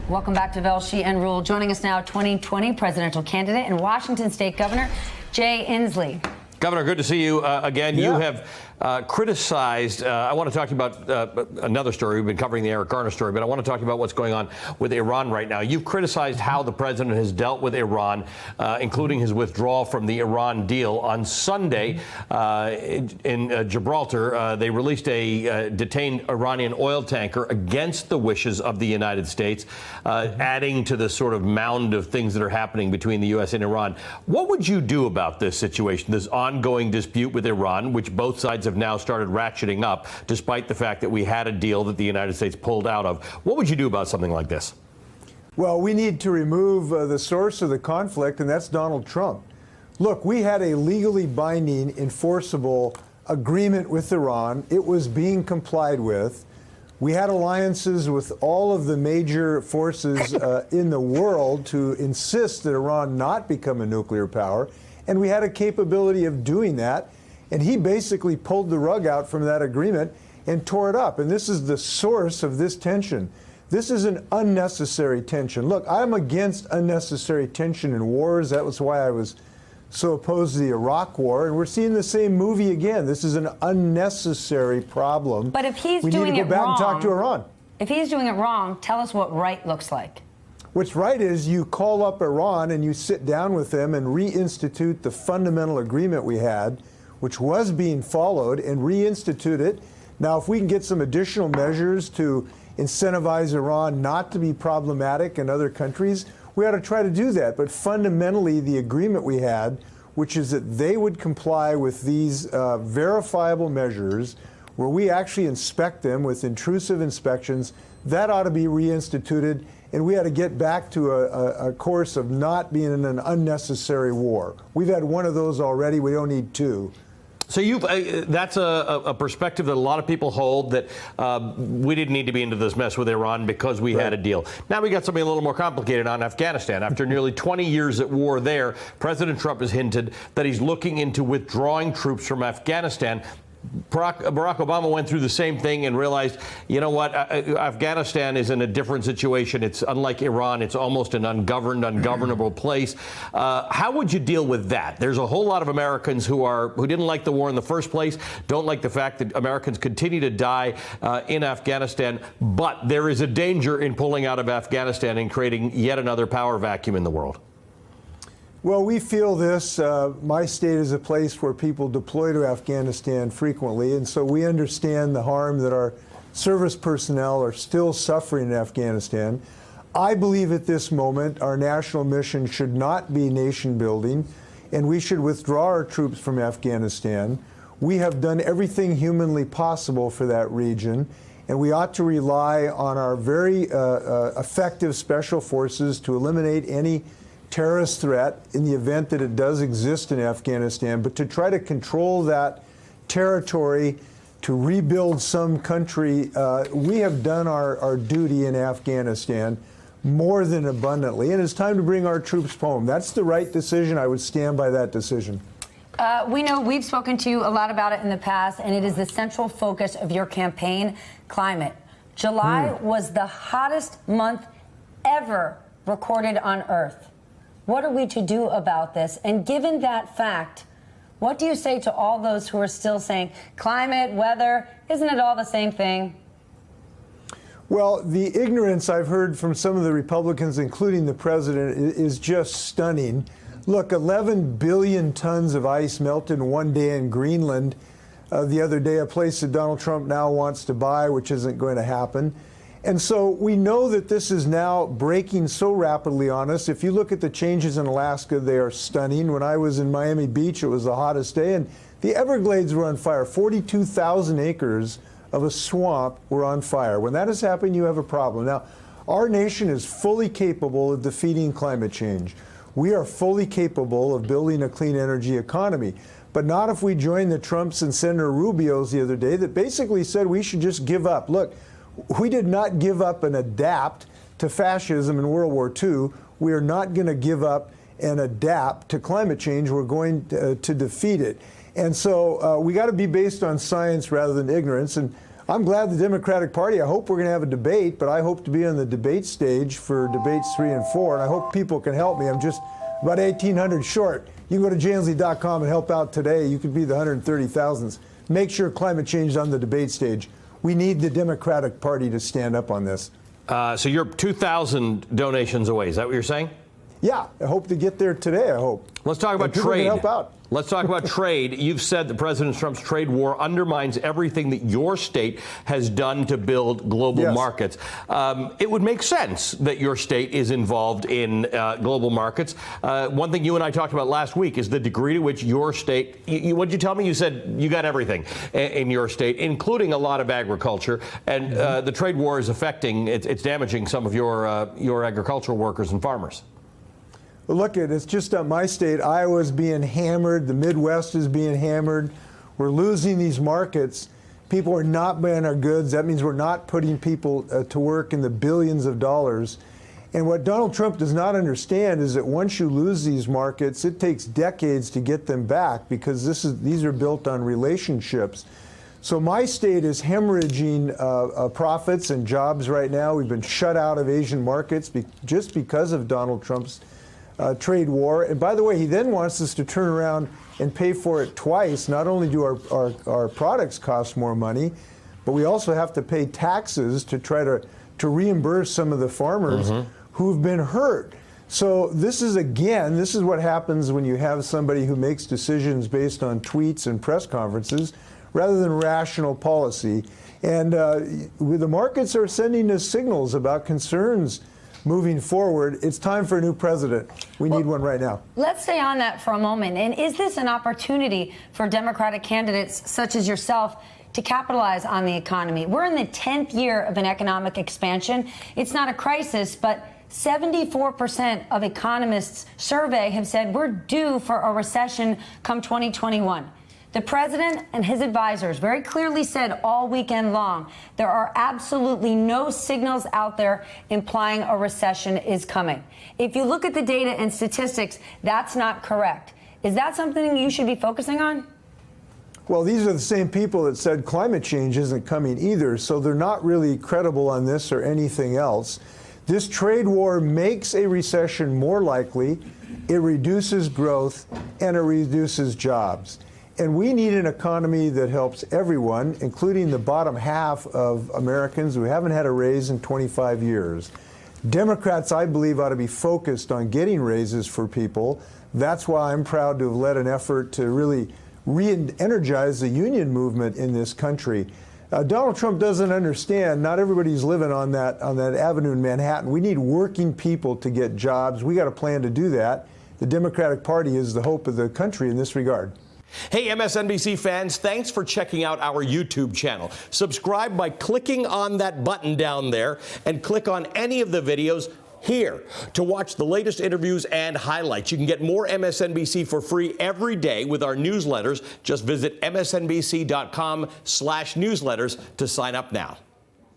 Welcome back to Velshi and Ruhle. Joining us now, 2020 presidential candidate and Washington State Governor Jay Inslee. Governor, good to see you again. Yeah. You have criticized, I want to talk to you about another story. We've been covering the Eric Garner story, but I want to talk about what's going on with Iran right now. You've criticized how the president has dealt with Iran, including his withdrawal from the Iran deal. On Sunday in Gibraltar, they released a detained Iranian oil tanker against the wishes of the United States, adding to the sort of mound of things that are happening between the U.S. and Iran. What would you do about this situation, this ongoing dispute with Iran, which both sides have now started ratcheting up, despite the fact that we had a deal that the United States pulled out of? What would you do about something like this? Well, we need to remove the source of the conflict, and that's Donald Trump. Look, we had a legally binding, enforceable agreement with Iran. It was being complied with. We had alliances with all of the major forces in the world to insist that Iran not become a nuclear power, and we had a capability of doing that. And he basically pulled the rug out from that agreement and tore it up. And this is the source of this tension. This is an unnecessary tension. Look, I'm against unnecessary tension in wars. That was why I was so opposed to the Iraq War. And we're seeing the same movie again. This is an unnecessary problem. But if he's we doing need to it go back wrong, and talk to Iran. If he's doing it wrong, tell us what right looks like. What's right is you call up Iran and you sit down with them and reinstitute the fundamental agreement we had, which was being followed, and reinstitute it. Now, if we can get some additional measures to incentivize Iran not to be problematic in other countries, we ought to try to do that. But fundamentally, the agreement we had, which is that they would comply with these verifiable measures, where we actually inspect them with intrusive inspections, that ought to be reinstituted, and we ought to get back to a course of not being in an unnecessary war. We've had one of those already. We don't need two. So that's a perspective that a lot of people hold, that we didn't need to be into this mess with Iran because we had a deal. Now we got something a little more complicated on Afghanistan. After nearly 20 years at war there, President Trump has hinted that he's looking into withdrawing troops from Afghanistan. Barack Obama went through the same thing and realized, you know what, Afghanistan is in a different situation. It's unlike Iran. It's almost an ungovernable place. How would you deal with that? There's a whole lot of Americans who didn't like the war in the first place, don't like the fact that Americans continue to die in Afghanistan, but there is a danger in pulling out of Afghanistan and creating yet another power vacuum in the world. Well, we feel this. My state is a place where people deploy to Afghanistan frequently, and so we understand the harm that our service personnel are still suffering in Afghanistan. I believe at this moment our national mission should not be nation building, and we should withdraw our troops from Afghanistan. We have done everything humanly possible for that region, and we ought to rely on our very effective special forces to eliminate any terrorist threat in the event that it does exist in Afghanistan, but to try to control that territory, to rebuild some country, we have done our duty in Afghanistan more than abundantly, and it's time to bring our troops home. That's the right decision. I would stand by that decision. We know we've spoken to you a lot about it in the past, and it is the central focus of your campaign, climate. July was the hottest month ever recorded on Earth. What are we to do about this? And given that fact, what do you say to all those who are still saying climate, weather, isn't it all the same thing? Well, the ignorance I've heard from some of the Republicans, including the president, is just stunning. Look, 11 billion tons of ice melted in one day in Greenland the other day, a place that Donald Trump now wants to buy, which isn't going to happen. And so we know that this is now breaking so rapidly on us. If you look at the changes in Alaska, they are stunning. When I was in Miami Beach, it was the hottest day, and the Everglades were on fire. 42,000 acres of a swamp were on fire. When that has happened, you have a problem. Now, our nation is fully capable of defeating climate change. We are fully capable of building a clean energy economy, but not if we join the Trumps and Senator Rubio's the other day that basically said we should just give up. Look, we did not give up and adapt to fascism in World War II. We are not going to give up and adapt to climate change. We're going to defeat it. And so we got to be based on science rather than ignorance. And I'm glad the Democratic Party, I hope we're going to have a debate, but I hope to be on the debate stage for debates 3 and 4, and I hope people can help me. I'm just about 1,800 short. You can go to jayinslee.com and help out today. You could be the 130,000s. Make sure climate change is on the debate stage. We need the Democratic Party to stand up on this. So you're 2,000 donations away. Is that what you're saying? Yeah, I hope to get there today, I hope. Let's talk about trade. trade. Help out. Let's talk about trade. You've said that President Trump's trade war undermines everything that your state has done to build global markets. It would make sense that your state is involved in global markets. One thing you and I talked about last week is the degree to which your state, what did you tell me? You said you got everything in your state, including a lot of agriculture. And the trade war is affecting, it's damaging some of your agricultural workers and farmers. Well, look, it's just my state. Iowa's being hammered. The Midwest is being hammered. We're losing these markets. People are not buying our goods. That means we're not putting people to work in the billions of dollars. And what Donald Trump does not understand is that once you lose these markets, it takes decades to get them back because these are built on relationships. So my state is hemorrhaging profits and jobs right now. We've been shut out of Asian markets just because of Donald Trump's trade war. And by the way, he then wants us to turn around and pay for it twice. Not only do our products cost more money, but we also have to pay taxes to try to reimburse some of the farmers who've been hurt. So this is what happens when you have somebody who makes decisions based on tweets and press conferences rather than rational policy. And the markets are sending us signals about concerns moving forward. It's time for a new president. We need one right now. Let's stay on that for a moment. And is this an opportunity for Democratic candidates such as yourself to capitalize on the economy? We're in the 10th year of an economic expansion. It's not a crisis, but 74% of economists surveyed have said we're due for a recession come 2021. The president and his advisors very clearly said all weekend long there are absolutely no signals out there implying a recession is coming. If you look at the data and statistics, that's not correct. Is that something you should be focusing on? Well, these are the same people that said climate change isn't coming either, so they're not really credible on this or anything else. This trade war makes a recession more likely, it reduces growth, and it reduces jobs. And we need an economy that helps everyone, including the bottom half of Americans who haven't had a raise in 25 years. Democrats, I believe, ought to be focused on getting raises for people. That's why I'm proud to have led an effort to really re-energize the union movement in this country. Donald Trump doesn't understand, not everybody's living on that avenue in Manhattan. We need working people to get jobs. We got a plan to do that. The Democratic Party is the hope of the country in this regard. Hey, MSNBC fans, thanks for checking out our YouTube channel. Subscribe by clicking on that button down there and click on any of the videos here to watch the latest interviews and highlights. You can get more MSNBC for free every day with our newsletters. Just visit msnbc.com/newsletters to sign up now.